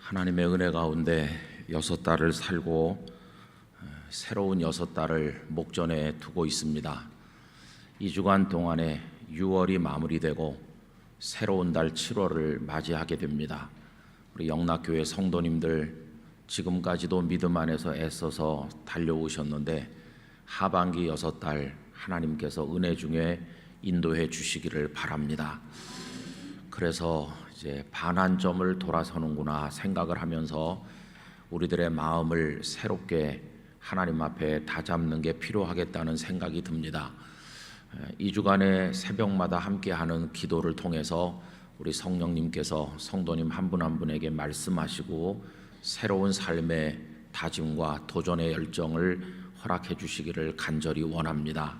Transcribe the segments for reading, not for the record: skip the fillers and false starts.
하나님의 은혜 가운데 6달을 살고 새로운 6달을 목전에 두고 있습니다. 2주간 동안에 6월이 마무리되고 새로운 달 7월을 맞이하게 됩니다. 우리 영락교회 성도님들 지금까지도 믿음 안에서 애써서 달려오셨는데 하반기 6달 하나님께서 은혜 중에 인도해 주시기를 바랍니다. 그래서 이제 반환점을 돌아서는구나 생각을 하면서 우리들의 마음을 새롭게 하나님 앞에 다잡는 게 필요하겠다는 생각이 듭니다. 2주간의 새벽마다 함께하는 기도를 통해서 우리 성령님께서 성도님 한 분 한 분에게 말씀하시고 새로운 삶의 다짐과 도전의 열정을 허락해 주시기를 간절히 원합니다.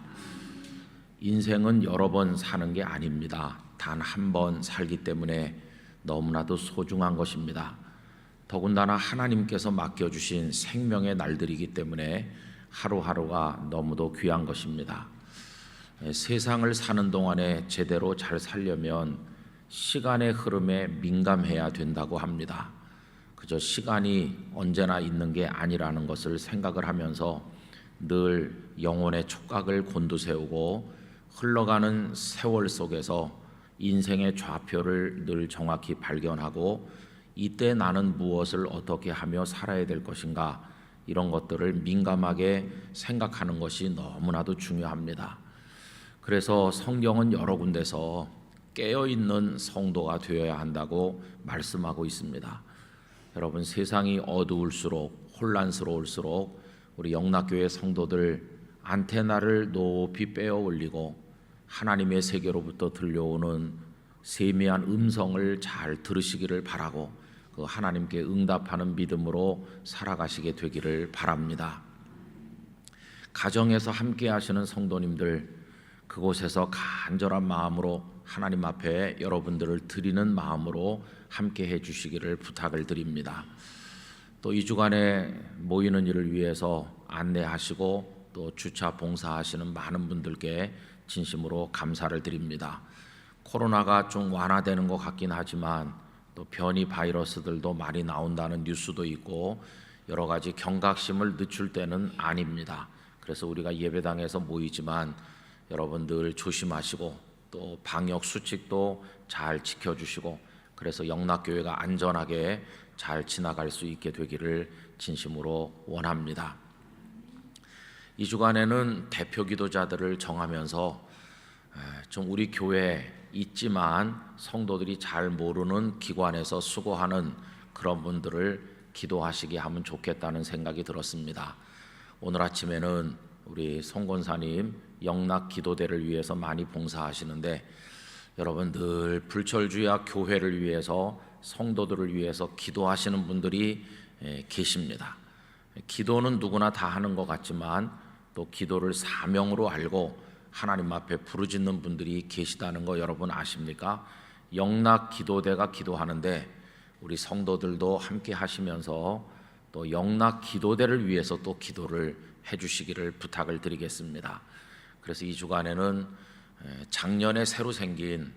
인생은 여러 번 사는 게 아닙니다. 단 한 번 살기 때문에 너무나도 소중한 것입니다. 더군다나 하나님께서 맡겨주신 생명의 날들이기 때문에 하루하루가 너무도 귀한 것입니다. 세상을 사는 동안에 제대로 잘 살려면 시간의 흐름에 민감해야 된다고 합니다. 그저 시간이 언제나 있는 게 아니라는 것을 생각을 하면서 늘 영혼의 촉각을 곤두세우고 흘러가는 세월 속에서 인생의 좌표를 늘 정확히 발견하고 이때 나는 무엇을 어떻게 하며 살아야 될 것인가, 이런 것들을 민감하게 생각하는 것이 너무나도 중요합니다. 그래서 성경은 여러 군데서 깨어있는 성도가 되어야 한다고 말씀하고 있습니다. 여러분, 세상이 어두울수록 혼란스러울수록 우리 영락교회 성도들 안테나를 높이 빼어 올리고 하나님의 세계로부터 들려오는 세미한 음성을 잘 들으시기를 바라고 그 하나님께 응답하는 믿음으로 살아가시게 되기를 바랍니다. 가정에서 함께 하시는 성도님들, 그곳에서 간절한 마음으로 하나님 앞에 여러분들을 드리는 마음으로 함께 해 주시기를 부탁을 드립니다. 또 2주간에 모이는 일을 위해서 안내하시고 또 주차 봉사하시는 많은 분들께 진심으로 감사를 드립니다. 코로나가 좀 완화되는 것 같긴 하지만 또 변이 바이러스들도 많이 나온다는 뉴스도 있고 여러 가지 경각심을 늦출 때는 아닙니다. 그래서 우리가 예배당에서 모이지만 여러분 늘 조심하시고 또 방역 수칙도 잘 지켜주시고 그래서 영락교회가 안전하게 잘 지나갈 수 있게 되기를 진심으로 원합니다. 2주간에는 대표 기도자들을 정하면서 좀 우리 교회에 있지만 성도들이 잘 모르는 기관에서 수고하는 그런 분들을 기도하시게 하면 좋겠다는 생각이 들었습니다. 오늘 아침에는 우리 송 권사님 영락 기도대를 위해서 많이 봉사하시는데 여러분 늘 불철주야 교회를 위해서 성도들을 위해서 기도하시는 분들이 계십니다. 기도는 누구나 다 하는 것 같지만 또 기도를 사명으로 알고 하나님 앞에 부르짖는 분들이 계시다는 거 여러분 아십니까? 영락 기도대가 기도하는데 우리 성도들도 함께 하시면서 또 영락 기도대를 위해서 또 기도를 해주시기를 부탁을 드리겠습니다. 그래서 2주간에는 작년에 새로 생긴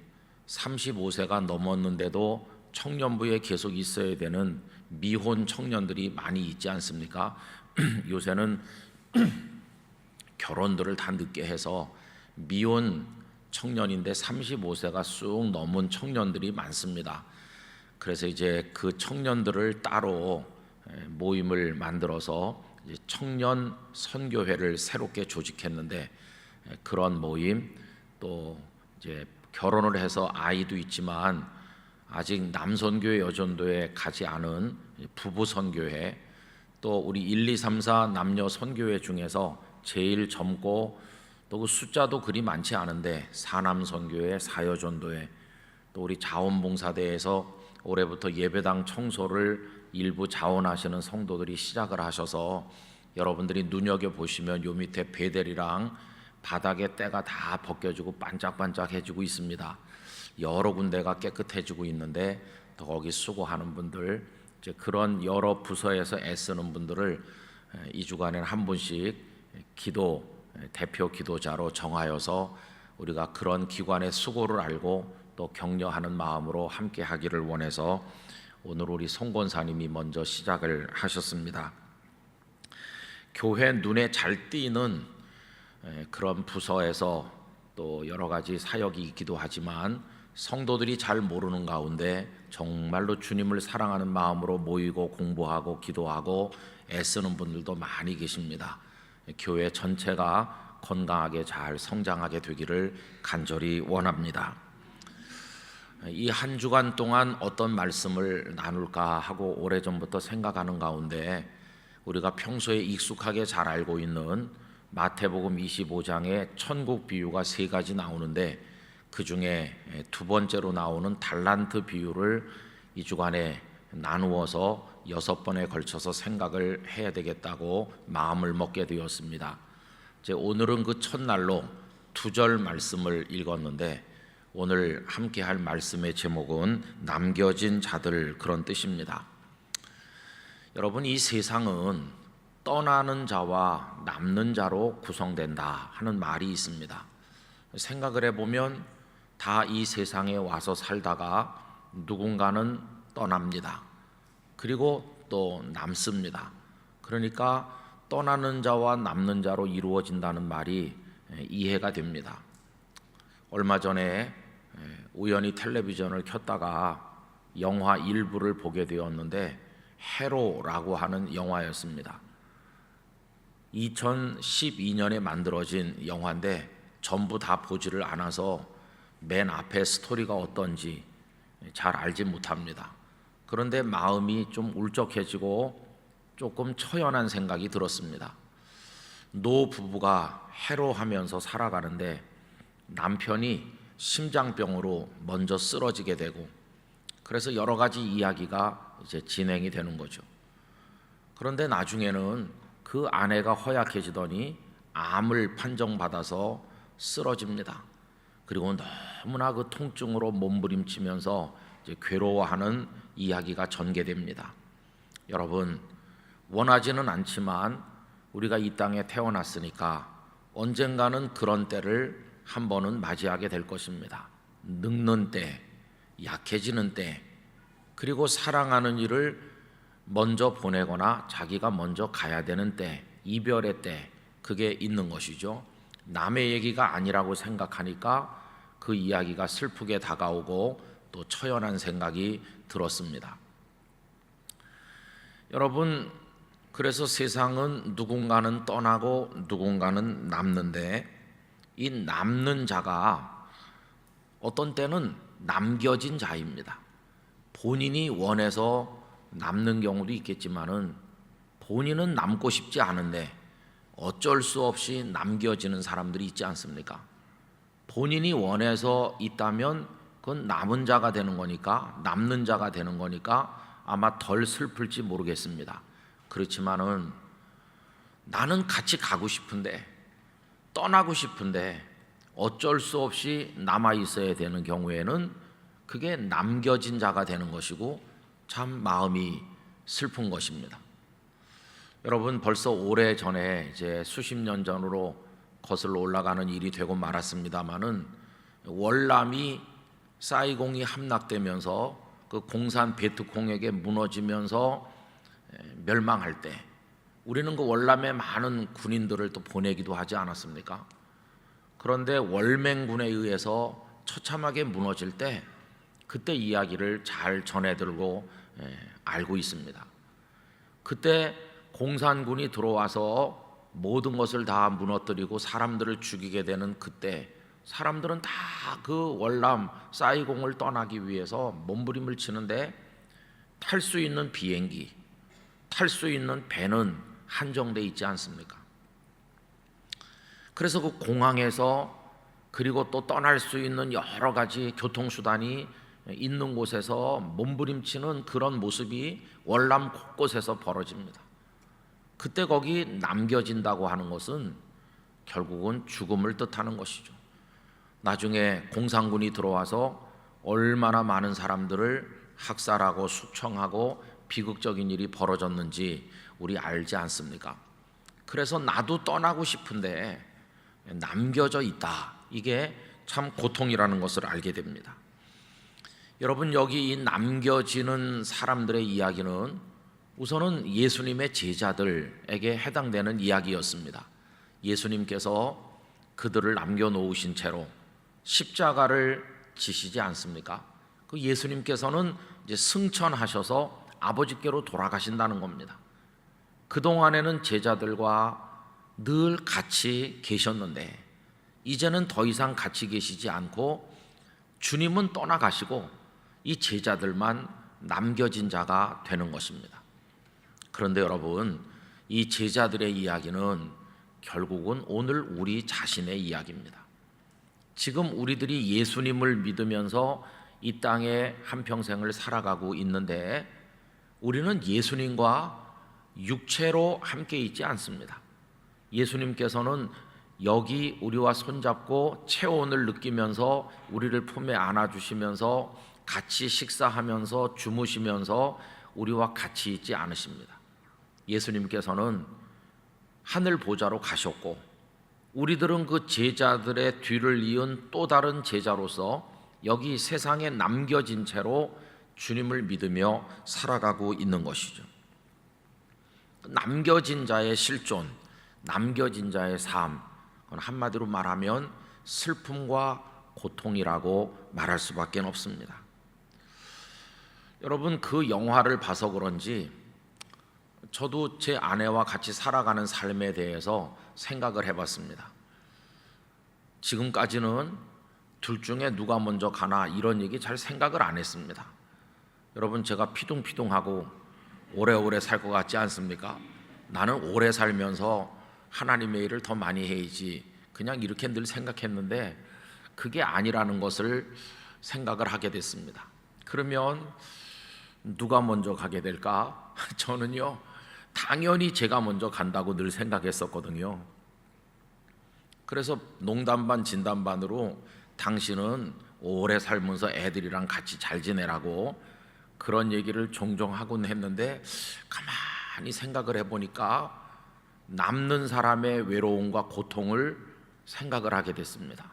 35세가 넘었는데도 청년부에 계속 있어야 되는 미혼 청년들이 많이 있지 않습니까? 요새는 결혼들을 다 늦게 해서 미혼 청년인데 35세가 쑥 넘은 청년들이 많습니다. 그래서 이제 그 청년들을 따로 모임을 만들어서 이제 청년 선교회를 새롭게 조직했는데 그런 모임, 또 이제 결혼을 해서 아이도 있지만 아직 남선교회 여전도에 가지 않은 부부 선교회, 또 우리 1, 2, 3, 4 남녀 선교회 중에서 제일 젊고 또 그 숫자도 그리 많지 않은데 사남 선교회, 사여전도회, 또 우리 자원봉사대에서 올해부터 예배당 청소를 일부 자원하시는 성도들이 시작을 하셔서 여러분들이 눈여겨보시면 요 밑에 베델이랑 바닥에 때가 다 벗겨지고 반짝반짝해지고 있습니다. 여러 군데가 깨끗해지고 있는데 또 거기 수고하는 분들, 이제 그런 여러 부서에서 애쓰는 분들을 2주간에 한 분씩 대표 기도자로 정하여서 우리가 그런 기관의 수고를 알고 또 격려하는 마음으로 함께 하기를 원해서 오늘 우리 송 권사님이 먼저 시작을 하셨습니다. 교회 눈에 잘 띄는 그런 부서에서 또 여러 가지 사역이 있기도 하지만 성도들이 잘 모르는 가운데 정말로 주님을 사랑하는 마음으로 모이고 공부하고 기도하고 애쓰는 분들도 많이 계십니다. 교회 전체가 건강하게 잘 성장하게 되기를 간절히 원합니다. 이 한 주간 동안 어떤 말씀을 나눌까 하고 오래전부터 생각하는 가운데 우리가 평소에 익숙하게 잘 알고 있는 마태복음 25장에 천국 비유가 3가지 나오는데 그 중에 두 번째로 나오는 달란트 비유를 이 주간에 나누어서 6번에 걸쳐서 생각을 해야 되겠다고 마음을 먹게 되었습니다. 오늘은 그 첫날로 2절 말씀을 읽었는데 오늘 함께 할 말씀의 제목은 남겨진 자들, 그런 뜻입니다. 여러분, 이 세상은 떠나는 자와 남는 자로 구성된다 하는 말이 있습니다. 생각을 해보면 다 이 세상에 와서 살다가 누군가는 떠납니다. 그리고 또 남습니다. 그러니까 떠나는 자와 남는 자로 이루어진다는 말이 이해가 됩니다. 얼마 전에 우연히 텔레비전을 켰다가 영화 일부를 보게 되었는데 해로라고 하는 영화였습니다. 2012년에 만들어진 영화인데 전부 다 보지를 않아서 맨 앞에 스토리가 어떤지 잘 알지 못합니다. 그런데 마음이 좀 울적해지고 조금 처연한 생각이 들었습니다. 노 부부가 해로하면서 살아가는데 남편이 심장병으로 먼저 쓰러지게 되고 그래서 여러 가지 이야기가 이제 진행이 되는 거죠. 그런데 나중에는 그 아내가 허약해지더니 암을 판정받아서 쓰러집니다. 그리고 너무나 그 통증으로 몸부림치면서 이제 괴로워하는 이야기가 전개됩니다. 여러분, 원하지는 않지만 우리가 이 땅에 태어났으니까 언젠가는 그런 때를 한 번은 맞이하게 될 것입니다. 늙는 때, 약해지는 때, 그리고 사랑하는 이를 먼저 보내거나 자기가 먼저 가야 되는 때, 이별의 때, 그게 있는 것이죠. 남의 얘기가 아니라고 생각하니까 그 이야기가 슬프게 다가오고 또 처연한 생각이 들었습니다. 여러분, 그래서 세상은 누군가는 떠나고 누군가는 남는데 이 남는 자가 어떤 때는 남겨진 자입니다. 본인이 원해서 남는 경우도 있겠지만은 본인은 남고 싶지 않은데 어쩔 수 없이 남겨지는 사람들이 있지 않습니까? 본인이 원해서 있다면 그건 남은 자가 되는 거니까, 남는 자가 되는 거니까 아마 덜 슬플지 모르겠습니다. 그렇지만은 나는 같이 가고 싶은데, 떠나고 싶은데 어쩔 수 없이 남아 있어야 되는 경우에는 그게 남겨진 자가 되는 것이고 참 마음이 슬픈 것입니다. 여러분, 벌써 오래전에 이제 수십 년 전으로 거슬러 올라가는 일이 되고 말았습니다마는 월남이 사이공이 함락되면서 그 공산 베트콩에게 무너지면서 멸망할 때 우리는 그 월남에 많은 군인들을 또 보내기도 하지 않았습니까? 그런데 월맹군에 의해서 처참하게 무너질 때 그때 이야기를 잘 전해들고 알고 있습니다. 그때 공산군이 들어와서 모든 것을 다 무너뜨리고 사람들을 죽이게 되는 그때 사람들은 다 그 월남 사이공을 떠나기 위해서 몸부림을 치는데 탈 수 있는 비행기, 탈 수 있는 배는 한정돼 있지 않습니까? 그래서 그 공항에서 그리고 또 떠날 수 있는 여러 가지 교통수단이 있는 곳에서 몸부림치는 그런 모습이 월남 곳곳에서 벌어집니다. 그때 거기 남겨진다고 하는 것은 결국은 죽음을 뜻하는 것이죠. 나중에 공산군이 들어와서 얼마나 많은 사람들을 학살하고 숙청하고 비극적인 일이 벌어졌는지 우리 알지 않습니까? 그래서 나도 떠나고 싶은데 남겨져 있다. 이게 참 고통이라는 것을 알게 됩니다. 여러분, 여기 이 남겨지는 사람들의 이야기는 우선은 예수님의 제자들에게 해당되는 이야기였습니다. 예수님께서 그들을 남겨놓으신 채로 십자가를 지시지 않습니까? 그 예수님께서는 이제 승천하셔서 아버지께로 돌아가신다는 겁니다. 그동안에는 제자들과 늘 같이 계셨는데 이제는 더 이상 같이 계시지 않고 주님은 떠나가시고 이 제자들만 남겨진 자가 되는 것입니다. 그런데 여러분, 이 제자들의 이야기는 결국은 오늘 우리 자신의 이야기입니다. 지금 우리들이 예수님을 믿으면서 이 땅에 한평생을 살아가고 있는데 우리는 예수님과 육체로 함께 있지 않습니다. 예수님께서는 여기 우리와 손잡고 체온을 느끼면서 우리를 품에 안아주시면서 같이 식사하면서 주무시면서 우리와 같이 있지 않으십니다. 예수님께서는 하늘 보좌로 가셨고 우리들은 그 제자들의 뒤를 이은 또 다른 제자로서 여기 세상에 남겨진 채로 주님을 믿으며 살아가고 있는 것이죠. 남겨진 자의 실존, 남겨진 자의 삶, 그건 한마디로 말하면 슬픔과 고통이라고 말할 수밖에 없습니다. 여러분, 그 영화를 봐서 그런지 저도 제 아내와 같이 살아가는 삶에 대해서 생각을 해봤습니다. 지금까지는 둘 중에 누가 먼저 가나 이런 얘기 잘 생각을 안 했습니다. 여러분, 제가 피둥피둥하고 오래오래 살 것 같지 않습니까? 나는 오래 살면서 하나님의 일을 더 많이 해야지, 그냥 이렇게 늘 생각했는데 그게 아니라는 것을 생각을 하게 됐습니다. 그러면 누가 먼저 가게 될까? 저는요, 당연히 제가 먼저 간다고 늘 생각했었거든요. 그래서 농담 반 진담 반으로 당신은 오래 살면서 애들이랑 같이 잘 지내라고 그런 얘기를 종종 하곤 했는데 가만히 생각을 해보니까 남는 사람의 외로움과 고통을 생각을 하게 됐습니다.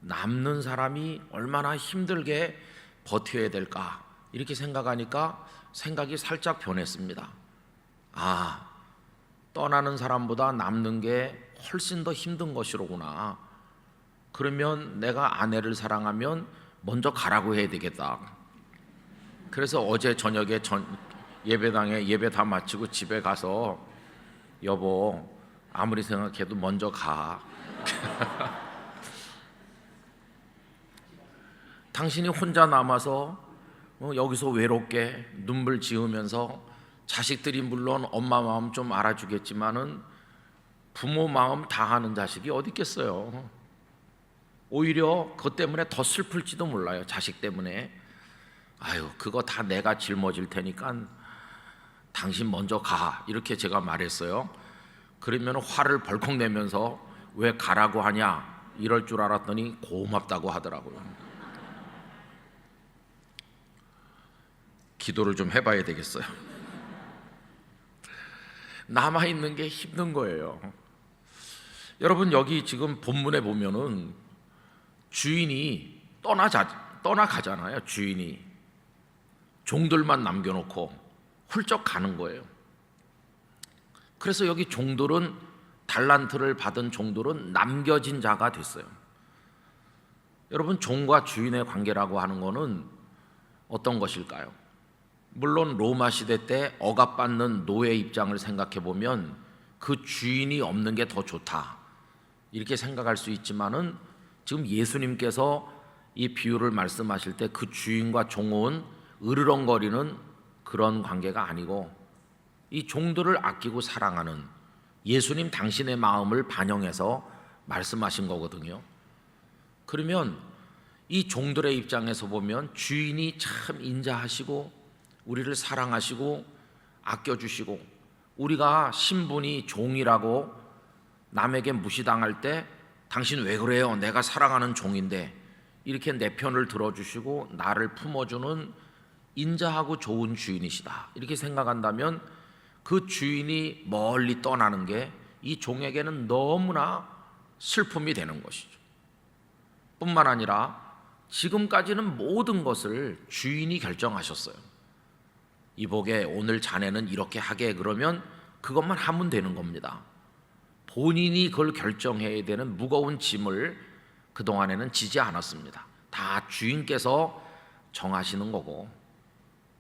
남는 사람이 얼마나 힘들게 버텨야 될까 이렇게 생각하니까 생각이 살짝 변했습니다. 아, 떠나는 사람보다 남는 게 훨씬 더 힘든 것이로구나. 그러면 내가 아내를 사랑하면 먼저 가라고 해야 되겠다. 그래서 어제 저녁에 예배당에 예배 다 마치고 집에 가서 여보, 아무리 생각해도 먼저 가. 당신이 혼자 남아서 여기서 외롭게 눈물 지으면서 자식들이 물론 엄마 마음 좀 알아주겠지만은 부모 마음 다 아는 자식이 어디 있겠어요. 오히려 그것 때문에 더 슬플지도 몰라요. 자식 때문에. 아유, 그거 다 내가 짊어질 테니까 당신 먼저 가, 이렇게 제가 말했어요. 그러면 화를 벌컥 내면서 왜 가라고 하냐 이럴 줄 알았더니 고맙다고 하더라고요. 기도를 좀 해봐야 되겠어요. 남아있는 게 힘든 거예요. 여러분, 여기 지금 본문에 보면은 주인이 떠나가잖아요. 주인이 종들만 남겨놓고 훌쩍 가는 거예요. 그래서 여기 종들은, 달란트를 받은 종들은 남겨진 자가 됐어요. 여러분, 종과 주인의 관계라고 하는 것은 어떤 것일까요? 물론 로마 시대 때 억압받는 노예 입장을 생각해 보면 그 주인이 없는 게 더 좋다 이렇게 생각할 수 있지만은 지금 예수님께서 이 비유를 말씀하실 때 그 주인과 종은 으르렁거리는 그런 관계가 아니고 이 종들을 아끼고 사랑하는 예수님 당신의 마음을 반영해서 말씀하신 거거든요. 그러면 이 종들의 입장에서 보면 주인이 참 인자하시고 우리를 사랑하시고 아껴주시고, 우리가 신분이 종이라고 남에게 무시당할 때 당신 왜 그래요? 내가 사랑하는 종인데, 이렇게 내 편을 들어주시고 나를 품어주는 인자하고 좋은 주인이시다 이렇게 생각한다면 그 주인이 멀리 떠나는 게 이 종에게는 너무나 슬픔이 되는 것이죠. 뿐만 아니라 지금까지는 모든 것을 주인이 결정하셨어요. 이복에 오늘 자네는 이렇게 하게, 그러면 그것만 하면 되는 겁니다. 본인이 그걸 결정해야 되는 무거운 짐을 그동안에는 지지 않았습니다. 다 주인께서 정하시는 거고,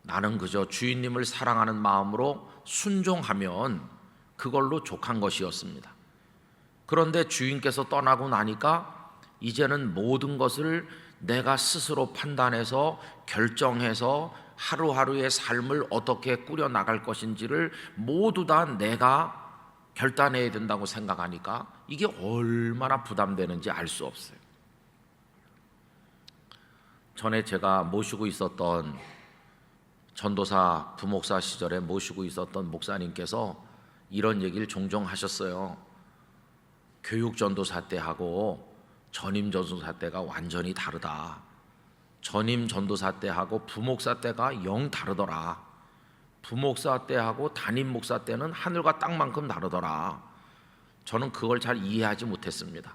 나는 그저 주인님을 사랑하는 마음으로 순종하면 그걸로 족한 것이었습니다. 그런데 주인께서 떠나고 나니까 이제는 모든 것을 내가 스스로 판단해서 결정해서 하루하루의 삶을 어떻게 꾸려나갈 것인지를 모두 다 내가 결단해야 된다고 생각하니까 이게 얼마나 부담되는지 알 수 없어요. 전에 제가 모시고 있었던 전도사 부목사 시절에 모시고 있었던 목사님께서 이런 얘기를 종종 하셨어요. 교육 전도사 때하고 전임 전도사 때가 완전히 다르다. 전임 전도사 때하고 부목사 때가 영 다르더라. 부목사 때하고 담임 목사 때는 하늘과 땅만큼 다르더라. 저는 그걸 잘 이해하지 못했습니다.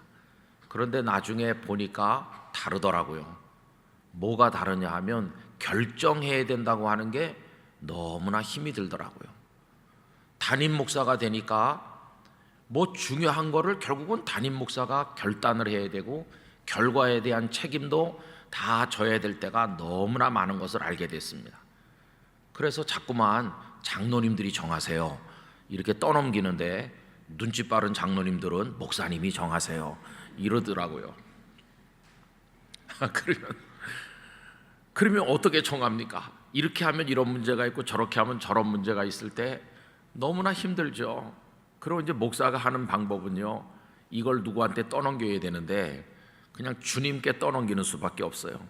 그런데 나중에 보니까 다르더라고요. 뭐가 다르냐 하면 결정해야 된다고 하는 게 너무나 힘이 들더라고요. 담임 목사가 되니까 뭐 중요한 거를 결국은 담임 목사가 결단을 해야 되고 결과에 대한 책임도 다 져야 될 때가 너무나 많은 것을 알게 됐습니다. 그래서 자꾸만 장로님들이 정하세요 이렇게 떠넘기는데, 눈치 빠른 장로님들은 목사님이 정하세요 이러더라고요. 그러면 어떻게 정합니까? 이렇게 하면 이런 문제가 있고 저렇게 하면 저런 문제가 있을 때 너무나 힘들죠. 그리고 이제 목사가 하는 방법은요, 이걸 누구한테 떠넘겨야 되는데 그냥 주님께 떠넘기는 수밖에 없어요.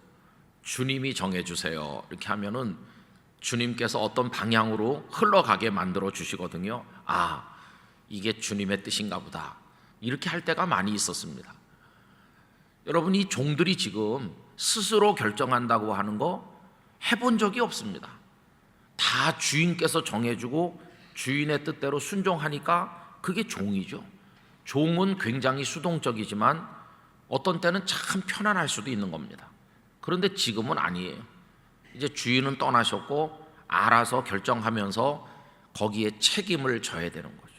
주님이 정해주세요 이렇게 하면은 주님께서 어떤 방향으로 흘러가게 만들어 주시거든요. 아, 이게 주님의 뜻인가 보다, 이렇게 할 때가 많이 있었습니다. 여러분, 이 종들이 지금 스스로 결정한다고 하는 거 해본 적이 없습니다. 다 주인께서 정해주고 주인의 뜻대로 순종하니까 그게 종이죠. 종은 굉장히 수동적이지만 어떤 때는 참 편안할 수도 있는 겁니다. 그런데 지금은 아니에요. 이제 주인은 떠나셨고 알아서 결정하면서 거기에 책임을 져야 되는 거죠.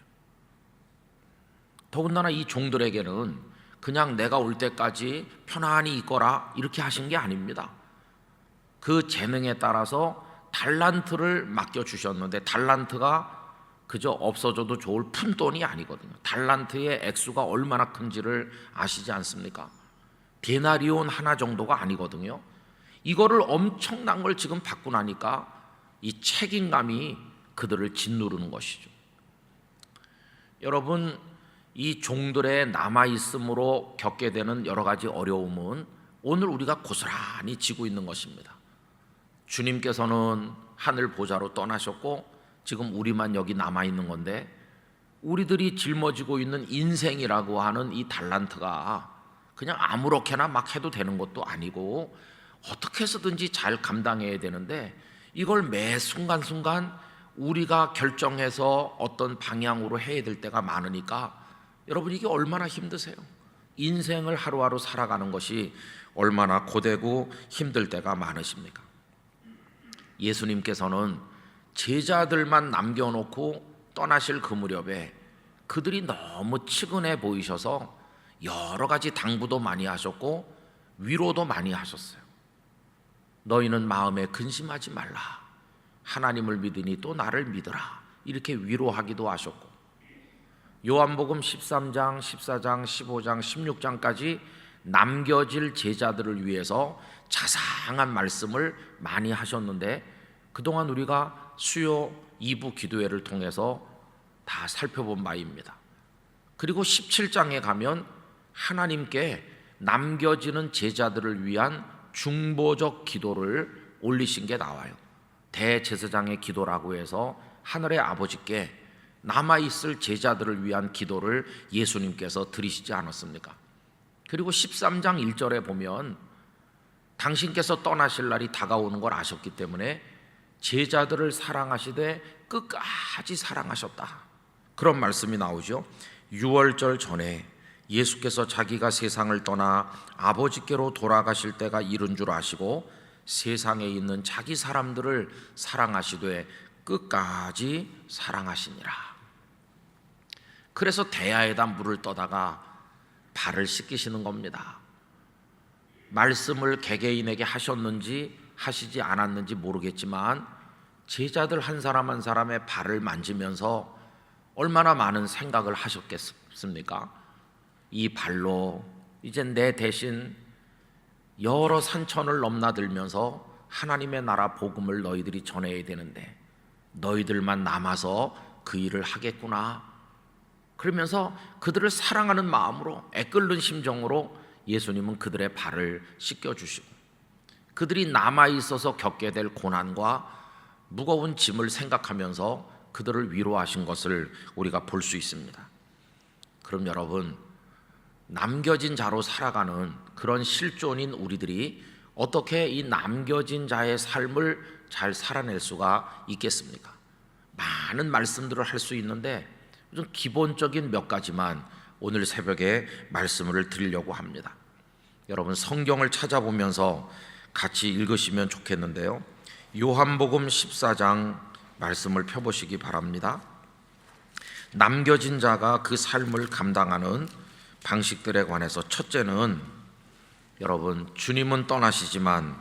더군다나 이 종들에게는 그냥 내가 올 때까지 편안히 있거라 이렇게 하신 게 아닙니다. 그 재능에 따라서 달란트를 맡겨주셨는데, 달란트가 그저 없어져도 좋을 푼돈이 아니거든요. 달란트의 액수가 얼마나 큰지를 아시지 않습니까? 데나리온 하나 정도가 아니거든요. 이거를 엄청난 걸 지금 받고 나니까 이 책임감이 그들을 짓누르는 것이죠. 여러분, 이 종들의 남아있음으로 겪게 되는 여러 가지 어려움은 오늘 우리가 고스란히 지고 있는 것입니다. 주님께서는 하늘 보좌로 떠나셨고 지금 우리만 여기 남아있는 건데, 우리들이 짊어지고 있는 인생이라고 하는 이 달란트가 그냥 아무렇게나 막 해도 되는 것도 아니고 어떻게 해서든지 잘 감당해야 되는데, 이걸 매 순간순간 우리가 결정해서 어떤 방향으로 해야 될 때가 많으니까 여러분, 이게 얼마나 힘드세요? 인생을 하루하루 살아가는 것이 얼마나 고되고 힘들 때가 많으십니까? 예수님께서는 제자들만 남겨놓고 떠나실 그 무렵에 그들이 너무 측은해 보이셔서 여러 가지 당부도 많이 하셨고 위로도 많이 하셨어요. 너희는 마음에 근심하지 말라. 하나님을 믿으니 또 나를 믿으라. 이렇게 위로하기도 하셨고, 요한복음 13장, 14장, 15장, 16장까지 남겨질 제자들을 위해서 자상한 말씀을 많이 하셨는데, 그동안 우리가 수요 2부 기도회를 통해서 다 살펴본 바입니다. 그리고 17장에 가면 하나님께 남겨지는 제자들을 위한 중보적 기도를 올리신 게 나와요. 대제사장의 기도라고 해서 하늘의 아버지께 남아있을 제자들을 위한 기도를 예수님께서 드리시지 않았습니까? 그리고 13장 1절에 보면 당신께서 떠나실 날이 다가오는 걸 아셨기 때문에 제자들을 사랑하시되 끝까지 사랑하셨다, 그런 말씀이 나오죠. 6월절 전에 예수께서 자기가 세상을 떠나 아버지께로 돌아가실 때가 이른 줄 아시고 세상에 있는 자기 사람들을 사랑하시되 끝까지 사랑하시니라. 그래서 대야에다 물을 떠다가 발을 씻기시는 겁니다. 말씀을 개개인에게 하셨는지 하시지 않았는지 모르겠지만 제자들 한 사람 한 사람의 발을 만지면서 얼마나 많은 생각을 하셨겠습니까? 이 발로 이제 내 대신 여러 산천을 넘나들면서 하나님의 나라 복음을 너희들이 전해야 되는데 너희들만 남아서 그 일을 하겠구나. 그러면서 그들을 사랑하는 마음으로 애끓는 심정으로 예수님은 그들의 발을 씻겨주시고 그들이 남아있어서 겪게 될 고난과 무거운 짐을 생각하면서 그들을 위로하신 것을 우리가 볼 수 있습니다. 그럼 여러분, 남겨진 자로 살아가는 그런 실존인 우리들이 어떻게 이 남겨진 자의 삶을 잘 살아낼 수가 있겠습니까? 많은 말씀들을 할 수 있는데 좀 기본적인 몇 가지만 오늘 새벽에 말씀을 드리려고 합니다. 여러분, 성경을 찾아보면서 같이 읽으시면 좋겠는데요, 요한복음 14장 말씀을 펴보시기 바랍니다. 남겨진 자가 그 삶을 감당하는 방식들에 관해서 첫째는, 여러분, 주님은 떠나시지만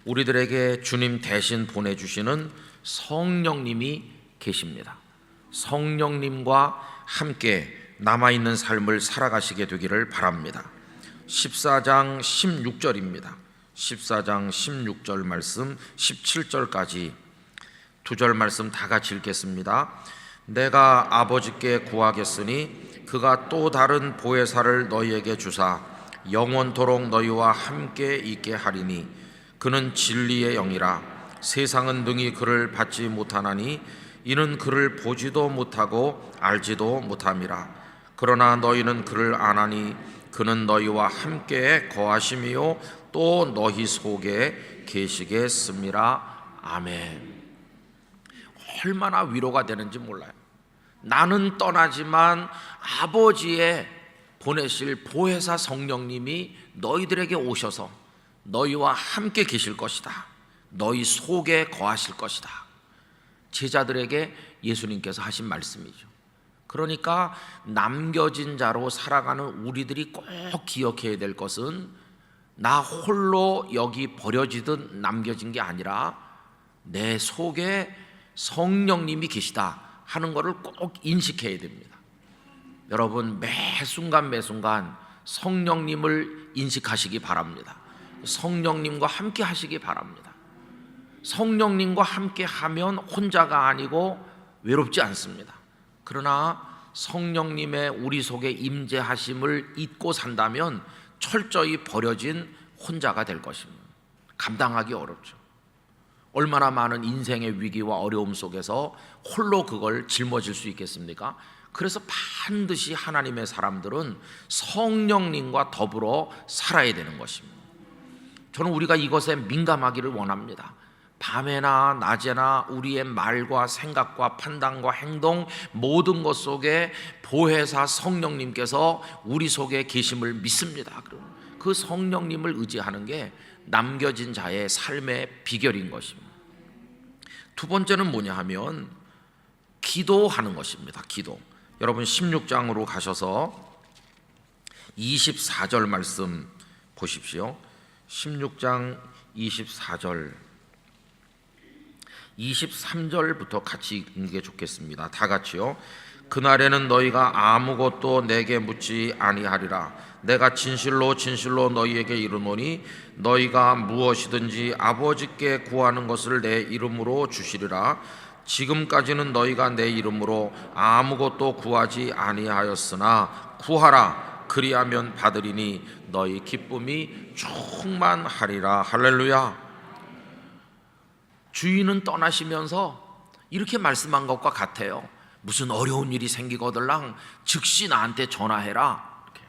우리들에게 주님 대신 보내주시는 성령님이 계십니다. 성령님과 함께 남아있는 삶을 살아가시게 되기를 바랍니다. 14장 16절입니다. 14장 16절 말씀 17절까지 두 절 말씀 다 같이 읽겠습니다. 내가 아버지께 구하겠으니 그가 또 다른 보혜사를 너희에게 주사 영원토록 너희와 함께 있게 하리니 그는 진리의 영이라. 세상은 능히 그를 받지 못하나니 이는 그를 보지도 못하고 알지도 못함이라. 그러나 너희는 그를 아나니 그는 너희와 함께 거하심이요 또 너희 속에 계시겠습니다. 아멘. 얼마나 위로가 되는지 몰라요. 나는 떠나지만 아버지의 보내실 보혜사 성령님이 너희들에게 오셔서 너희와 함께 계실 것이다. 너희 속에 거하실 것이다. 제자들에게 예수님께서 하신 말씀이죠. 그러니까 남겨진 자로 살아가는 우리들이 꼭 기억해야 될 것은 나 홀로 여기 버려지듯 남겨진 게 아니라 내 속에 성령님이 계시다 하는 것을 꼭 인식해야 됩니다. 여러분, 매 순간 매 순간 성령님을 인식하시기 바랍니다. 성령님과 함께 하시기 바랍니다. 성령님과 함께 하면 혼자가 아니고 외롭지 않습니다. 그러나 성령님의 우리 속에 임재하심을 잊고 산다면 철저히 버려진 혼자가 될 것입니다. 감당하기 어렵죠. 얼마나 많은 인생의 위기와 어려움 속에서 홀로 그걸 짊어질 수 있겠습니까? 그래서 반드시 하나님의 사람들은 성령님과 더불어 살아야 되는 것입니다. 저는 우리가 이것에 민감하기를 원합니다. 밤에나 낮에나 우리의 말과 생각과 판단과 행동 모든 것 속에 보혜사 성령님께서 우리 속에 계심을 믿습니다. 그 성령님을 의지하는 게 남겨진 자의 삶의 비결인 것입니다. 두 번째는 뭐냐 하면 기도하는 것입니다. 기도. 여러분 16장으로 가셔서 24절 말씀 보십시오. 16장 24절 23절부터 같이 읽는 게 좋겠습니다. 다 같이요. 그날에는 너희가 아무것도 내게 묻지 아니하리라. 내가 진실로 진실로 너희에게 이르노니 너희가 무엇이든지 아버지께 구하는 것을 내 이름으로 주시리라. 지금까지는 너희가 내 이름으로 아무것도 구하지 아니하였으나 구하라. 그리하면 받으리니 너희 기쁨이 충만하리라. 할렐루야. 주인은 떠나시면서 이렇게 말씀한 것과 같아요. 무슨 어려운 일이 생기거들랑 즉시 나한테 전화해라. 이렇게.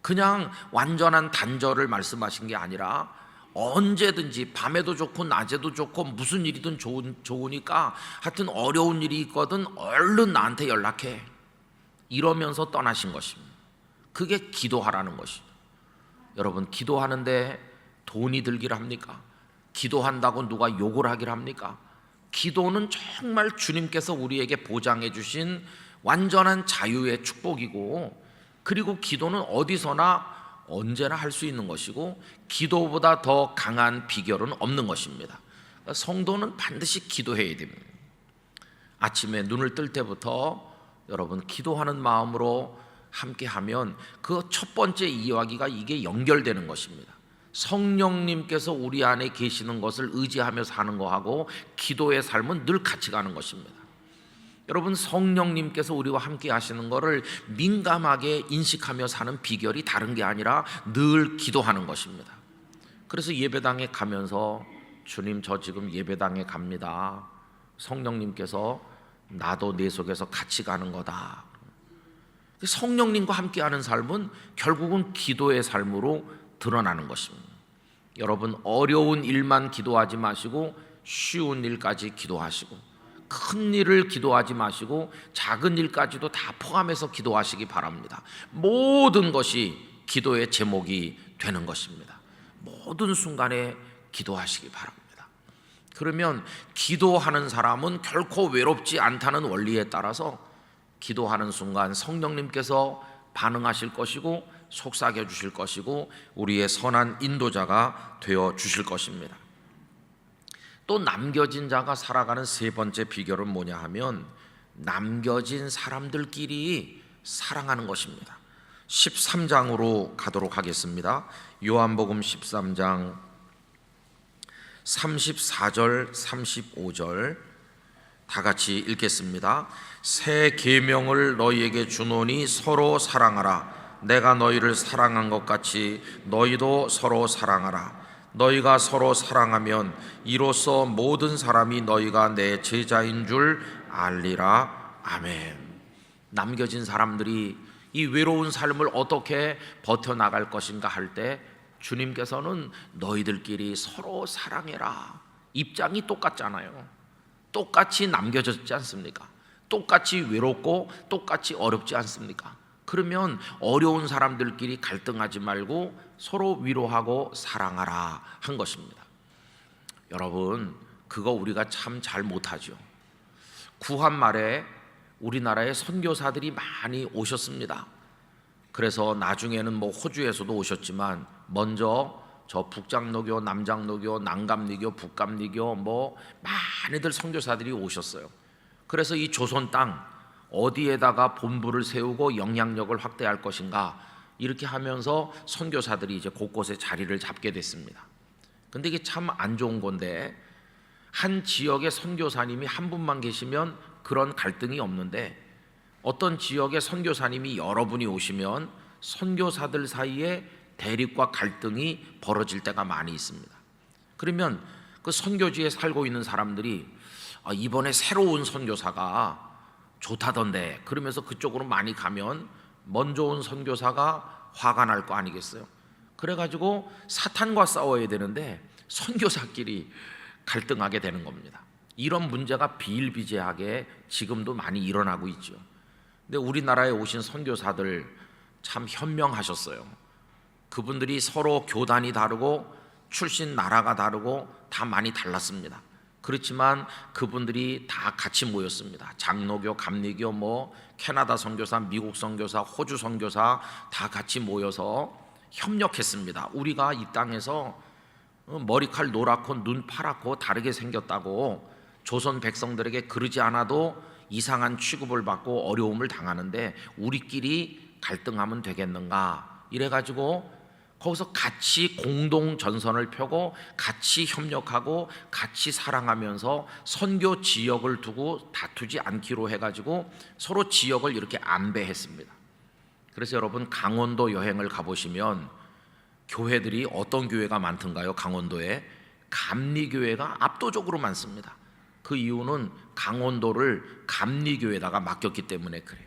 그냥 완전한 단절을 말씀하신 게 아니라 언제든지 밤에도 좋고 낮에도 좋고 무슨 일이든 좋으니까 하여튼 어려운 일이 있거든 얼른 나한테 연락해. 이러면서 떠나신 것입니다. 그게 기도하라는 것이죠. 여러분, 기도하는데 돈이 들길 합니까? 기도한다고 누가 욕을 하길 합니까? 기도는 정말 주님께서 우리에게 보장해 주신 완전한 자유의 축복이고, 그리고 기도는 어디서나 언제나 할 수 있는 것이고, 기도보다 더 강한 비결은 없는 것입니다. 성도는 반드시 기도해야 됩니다. 아침에 눈을 뜰 때부터 여러분 기도하는 마음으로 함께하면 그 첫 번째 이야기가 이게 연결되는 것입니다. 성령님께서 우리 안에 계시는 것을 의지하며 사는 거하고 기도의 삶은 늘 같이 가는 것입니다. 여러분, 성령님께서 우리와 함께 하시는 것을 민감하게 인식하며 사는 비결이 다른 게 아니라 늘 기도하는 것입니다. 그래서 예배당에 가면서 주님, 저 지금 예배당에 갑니다. 성령님께서 나도 내 속에서 같이 가는 거다. 성령님과 함께하는 삶은 결국은 기도의 삶으로 드러나는 것입니다. 여러분, 어려운 일만 기도하지 마시고 쉬운 일까지 기도하시고, 큰 일을 기도하지 마시고 작은 일까지도 다 포함해서 기도하시기 바랍니다. 모든 것이 기도의 제목이 되는 것입니다. 모든 순간에 기도하시기 바랍니다. 그러면 기도하는 사람은 결코 외롭지 않다는 원리에 따라서 기도하는 순간 성령님께서 반응하실 것이고 속삭여 주실 것이고 우리의 선한 인도자가 되어 주실 것입니다. 또 남겨진 자가 살아가는 세 번째 비결은 뭐냐 하면 남겨진 사람들끼리 사랑하는 것입니다. 13장으로 가도록 하겠습니다. 요한복음 13장 34절 35절 다 같이 읽겠습니다. 새 계명을 너희에게 주노니 서로 사랑하라. 내가 너희를 사랑한 것 같이 너희도 서로 사랑하라. 너희가 서로 사랑하면 이로써 모든 사람이 너희가 내 제자인 줄 알리라. 아멘. 남겨진 사람들이 이 외로운 삶을 어떻게 버텨나갈 것인가 할 때 주님께서는 너희들끼리 서로 사랑해라. 입장이 똑같잖아요. 똑같이 남겨졌지 않습니까? 똑같이 외롭고 똑같이 어렵지 않습니까? 그러면 어려운 사람들끼리 갈등하지 말고 서로 위로하고 사랑하라 한 것입니다. 여러분, 그거 우리가 참 잘 못하죠. 구한 말에 우리나라에 선교사들이 많이 오셨습니다. 그래서 나중에는 뭐 호주에서도 오셨지만 먼저 저 북장로교, 남장로교, 남감리교, 북감리교 뭐 많이들 선교사들이 오셨어요. 그래서 이 조선 땅 어디에다가 본부를 세우고 영향력을 확대할 것인가 이렇게 하면서 선교사들이 이제 곳곳에 자리를 잡게 됐습니다. 근데 이게 참 안 좋은 건데 한 지역에 선교사님이 한 분만 계시면 그런 갈등이 없는데 어떤 지역에 선교사님이 여러 분이 오시면 선교사들 사이에 대립과 갈등이 벌어질 때가 많이 있습니다. 그러면 그 선교지에 살고 있는 사람들이 이번에 새로운 선교사가 좋다던데 그러면서 그쪽으로 많이 가면 먼저 온 선교사가 화가 날 거 아니겠어요? 그래가지고 사탄과 싸워야 되는데 선교사끼리 갈등하게 되는 겁니다. 이런 문제가 비일비재하게 지금도 많이 일어나고 있죠. 근데 우리나라에 오신 선교사들 참 현명하셨어요. 그분들이 서로 교단이 다르고 출신 나라가 다르고 다 많이 달랐습니다. 그렇지만 그분들이 다 같이 모였습니다. 장로교, 감리교, 뭐 캐나다 선교사, 미국 선교사, 호주 선교사 다 같이 모여서 협력했습니다. 우리가 이 땅에서 머리칼 노랗고 눈 파랗고 다르게 생겼다고 조선 백성들에게 그러지 않아도 이상한 취급을 받고 어려움을 당하는데 우리끼리 갈등하면 되겠는가 이래가지고 거기서 같이 공동 전선을 펴고 같이 협력하고 같이 사랑하면서 선교 지역을 두고 다투지 않기로 해가지고 서로 지역을 이렇게 안배했습니다. 그래서 여러분 강원도 여행을 가보시면 교회들이 어떤 교회가 많던가요? 강원도에 감리교회가 압도적으로 많습니다. 그 이유는 강원도를 감리교회에다가 맡겼기 때문에 그래요.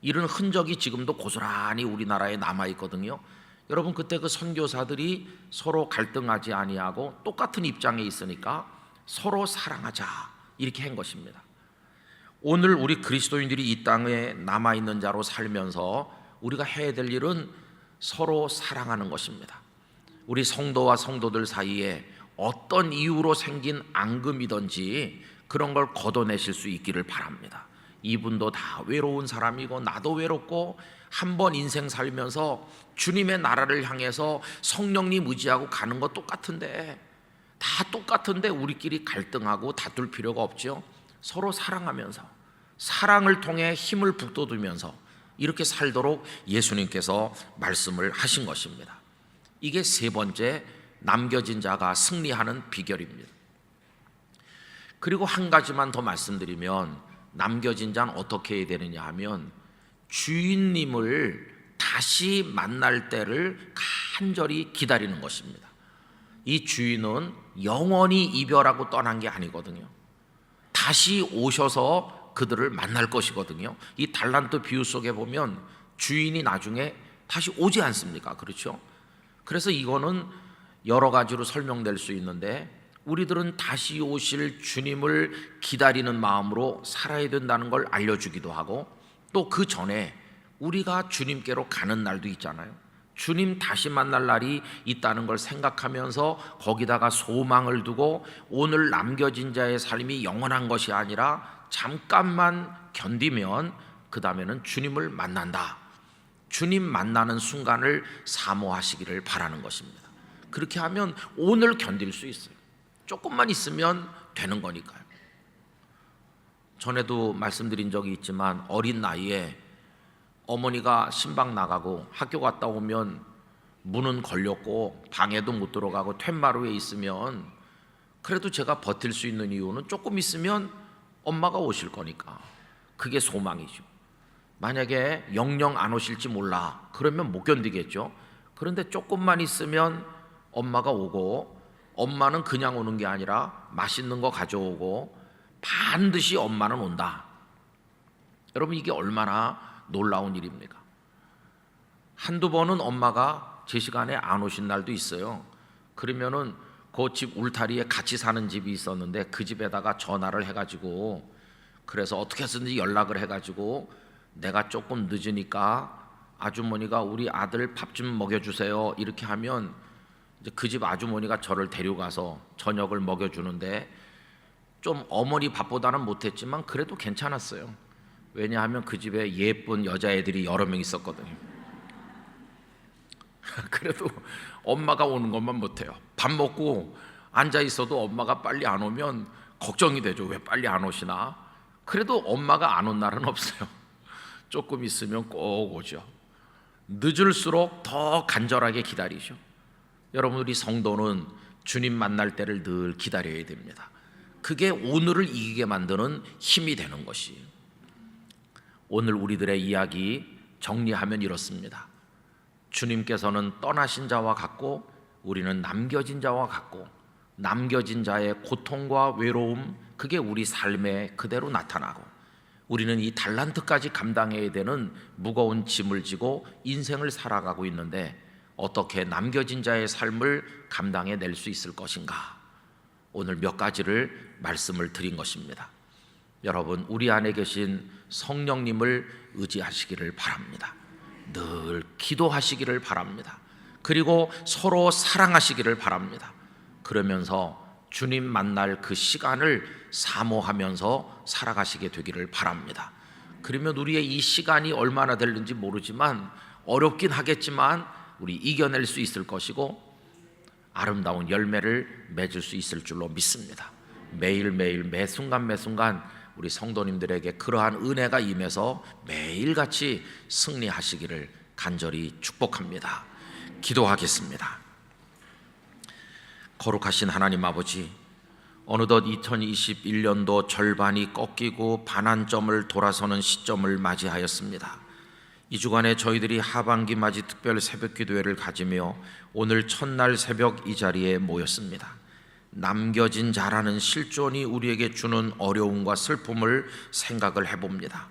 이런 흔적이 지금도 고스란히 우리나라에 남아있거든요. 여러분 그때 그 선교사들이 서로 갈등하지 아니하고 똑같은 입장에 있으니까 서로 사랑하자 이렇게 한 것입니다. 오늘 우리 그리스도인들이 이 땅에 남아있는 자로 살면서 우리가 해야 될 일은 서로 사랑하는 것입니다. 우리 성도와 성도들 사이에 어떤 이유로 생긴 앙금이든지 그런 걸 걷어내실 수 있기를 바랍니다. 이분도 다 외로운 사람이고 나도 외롭고 한번 인생 살면서 주님의 나라를 향해서 성령님 의지하고 가는 거 똑같은데, 다 똑같은데 우리끼리 갈등하고 다툴 필요가 없죠. 서로 사랑하면서 사랑을 통해 힘을 북돋우면서 이렇게 살도록 예수님께서 말씀을 하신 것입니다. 이게 세 번째, 남겨진 자가 승리하는 비결입니다. 그리고 한 가지만 더 말씀드리면, 남겨진 자는 어떻게 해야 되느냐 하면 주인님을 다시 만날 때를 간절히 기다리는 것입니다. 이 주인은 영원히 이별하고 떠난 게 아니거든요. 다시 오셔서 그들을 만날 것이거든요. 이 달란트 비유 속에 보면 주인이 나중에 다시 오지 않습니까? 그렇죠? 그래서 이거는 여러 가지로 설명될 수 있는데, 우리들은 다시 오실 주님을 기다리는 마음으로 살아야 된다는 걸 알려주기도 하고, 또 그 전에 우리가 주님께로 가는 날도 있잖아요. 주님 다시 만날 날이 있다는 걸 생각하면서 거기다가 소망을 두고 오늘 남겨진 자의 삶이 영원한 것이 아니라 잠깐만 견디면 그 다음에는 주님을 만난다, 주님 만나는 순간을 사모하시기를 바라는 것입니다. 그렇게 하면 오늘 견딜 수 있어요. 조금만 있으면 되는 거니까요. 전에도 말씀드린 적이 있지만, 어린 나이에 어머니가 신방 나가고 학교 갔다 오면 문은 걸렸고 방에도 못 들어가고 툇마루에 있으면, 그래도 제가 버틸 수 있는 이유는 조금 있으면 엄마가 오실 거니까. 그게 소망이죠. 만약에 영영 안 오실지 몰라, 그러면 못 견디겠죠. 그런데 조금만 있으면 엄마가 오고, 엄마는 그냥 오는 게 아니라 맛있는 거 가져오고 반드시 엄마는 온다. 여러분, 이게 얼마나 놀라운 일입니까? 한두 번은 엄마가 제 시간에 안 오신 날도 있어요. 그러면은 그 집 울타리에 같이 사는 집이 있었는데 그 집에다가 전화를 해가지고, 그래서 어떻게 해서든지 연락을 해가지고 내가 조금 늦으니까 아주머니가 우리 아들 밥 좀 먹여주세요 이렇게 하면 이제 그 집 아주머니가 저를 데려가서 저녁을 먹여주는데, 좀 어머니 밥보다는 못했지만 그래도 괜찮았어요. 왜냐하면 그 집에 예쁜 여자애들이 여러 명 있었거든요. 그래도 엄마가 오는 것만 못해요. 밥 먹고 앉아 있어도 엄마가 빨리 안 오면 걱정이 되죠. 왜 빨리 안 오시나? 그래도 엄마가 안 온 날은 없어요. 조금 있으면 꼭 오죠. 늦을수록 더 간절하게 기다리죠. 여러분, 우리 성도는 주님 만날 때를 늘 기다려야 됩니다. 그게 오늘을 이기게 만드는 힘이 되는 것이에요. 오늘 우리들의 이야기 정리하면 이렇습니다. 주님께서는 떠나신 자와 같고 우리는 남겨진 자와 같고, 남겨진 자의 고통과 외로움, 그게 우리 삶에 그대로 나타나고, 우리는 이 달란트까지 감당해야 되는 무거운 짐을 지고 인생을 살아가고 있는데, 어떻게 남겨진 자의 삶을 감당해 낼 수 있을 것인가? 오늘 몇 가지를 말씀을 드린 것입니다. 여러분, 우리 안에 계신 성령님을 의지하시기를 바랍니다. 늘 기도하시기를 바랍니다. 그리고 서로 사랑하시기를 바랍니다. 그러면서 주님 만날 그 시간을 사모하면서 살아가시게 되기를 바랍니다. 그러면 우리의 이 시간이 얼마나 될는지 모르지만, 어렵긴 하겠지만 우리 이겨낼 수 있을 것이고 아름다운 열매를 맺을 수 있을 줄로 믿습니다. 매일매일 매 순간 매 순간 우리 성도님들에게 그러한 은혜가 임해서 매일같이 승리하시기를 간절히 축복합니다. 기도하겠습니다. 거룩하신 하나님 아버지, 어느덧 2021년도 절반이 꺾이고 반환점을 돌아서는 시점을 맞이하였습니다. 이 주간에 저희들이 하반기 맞이 특별 새벽 기도회를 가지며 오늘 첫날 새벽 이 자리에 모였습니다. 남겨진 자라는 실존이 우리에게 주는 어려움과 슬픔을 생각을 해봅니다.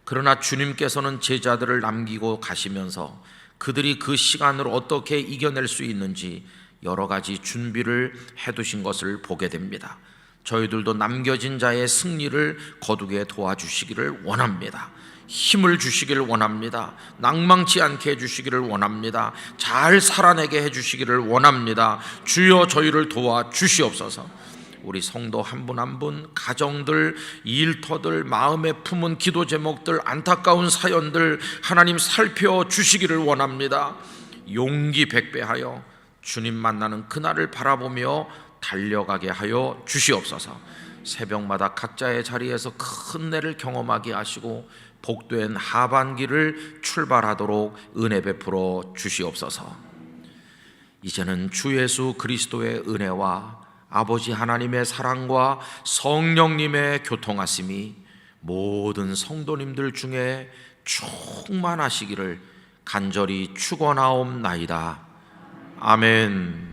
그러나 주님께서는 제자들을 남기고 가시면서 그들이 그 시간을 어떻게 이겨낼 수 있는지 여러 가지 준비를 해두신 것을 보게 됩니다. 저희들도 남겨진 자의 승리를 거두게 도와주시기를 원합니다. 힘을 주시기를 원합니다. 낭망치 않게 해주시기를 원합니다. 잘 살아내게 해주시기를 원합니다. 주여 저희를 도와 주시옵소서. 우리 성도 한 분 한 분, 가정들, 일터들, 마음에 품은 기도 제목들, 안타까운 사연들 하나님 살펴주시기를 원합니다. 용기 백배하여 주님 만나는 그날을 바라보며 달려가게 하여 주시옵소서. 새벽마다 각자의 자리에서 큰 은혜를 경험하게 하시고 복된 하반기를 출발하도록 은혜 베풀어 주시옵소서. 이제는 주 예수 그리스도의 은혜와 아버지 하나님의 사랑과 성령님의 교통하심이 모든 성도님들 중에 충만하시기를 간절히 축원하옵나이다. 아멘.